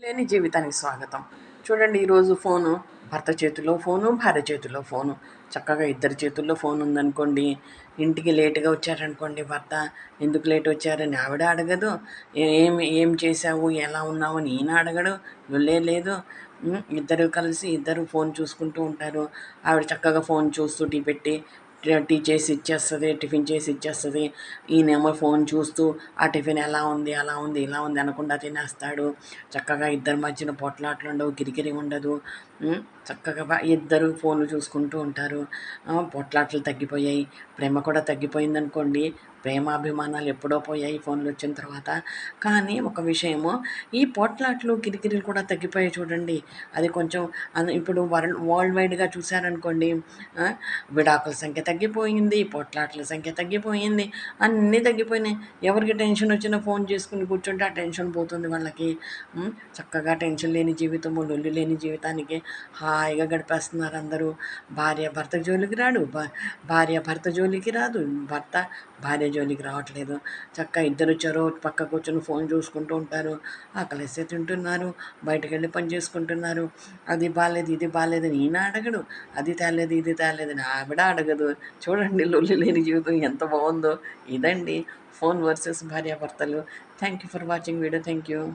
లేని జీవితానికి స్వాగతం. చూడండి, ఈరోజు ఫోను భర్త చేతిలో ఫోను, భార్య చేతిలో ఫోను. చక్కగా ఇద్దరి చేతుల్లో ఫోన్ ఉందనుకోండి, ఇంటికి లేట్‌గా వచ్చారనుకోండి భర్త, ఎందుకు లేట్ వచ్చారని ఆవిడ అడగదు. ఏం చేశావు? ఎలా ఉన్నావు? అని ఈయన అడగడు. లొల్లే లేదు. ఇద్దరు కలిసి ఇద్దరు ఫోన్ చూసుకుంటూ ఉంటారు. ఆవిడ చక్కగా ఫోన్ చూస్తూ టీ పెట్టి టీ చేసి ఇచ్చేస్తది. టిఫిన్ చేసి ఇచ్చేస్తది. ఈయనేమో ఫోన్ చూస్తూ ఆ టిఫిన్ ఎలా ఉంది, అలా ఉంది, ఇలా ఉంది అనకుండా తినేస్తాడు. చక్కగా ఇద్దరి మధ్యన పోట్లాటలు ఉండవు, కిరికిరి ఉండదు. చక్కగా ఇద్దరు ఫోన్లు చూసుకుంటూ ఉంటారు. పోట్లాటలు తగ్గిపోయాయి. ప్రేమ కూడా తగ్గిపోయిందనుకోండి. ప్రేమాభిమానాలు ఎప్పుడో పోయాయి ఫోన్లు వచ్చిన తర్వాత. కానీ ఒక విషయము, ఈ పోట్లాటలు కిరికిరీలు కూడా తగ్గిపోయాయి చూడండి. అది కొంచెం ఇప్పుడు వరల్డ్ వైడ్గా చూశారనుకోండి, ఆ, విడాకుల సంఖ్య తగ్గిపోయింది, పోట్లాటల సంఖ్య తగ్గిపోయింది, అన్నీ తగ్గిపోయినాయి. ఎవరికి టెన్షన్ వచ్చినా ఫోన్ చేసుకుని కూర్చుంటే ఆ టెన్షన్ పోతుంది వాళ్ళకి. చక్కగా టెన్షన్ లేని జీవితము, లొల్లి లేని జీవితానికి హాయిగా గడిపేస్తున్నారు అందరూ. భర్త జోలికి రాడు, భార్య భర్త జోలికి రాదు, భర్త భార్య జోలికి రావట్లేదు. చక్కగా ఇద్దరు చెరో పక్క కూర్చొని ఫోన్ చూసుకుంటూ ఉంటారు. ఆకలిస్తే తింటున్నారు, బయటకు వెళ్ళి పని చేసుకుంటున్నారు. అది బాగాలేదు, ఇది బాగాలేదని ఈయన అడగడు, అది తేలేదు, ఇది తేలేదని ఆవిడ అడగదు. చూడండి, లొల్లి లేని జీవితం ఎంత బాగుందో. ఇదండి ఫోన్ వర్సెస్ భార్యాభర్తలు. Thank you for watching video. Thank you.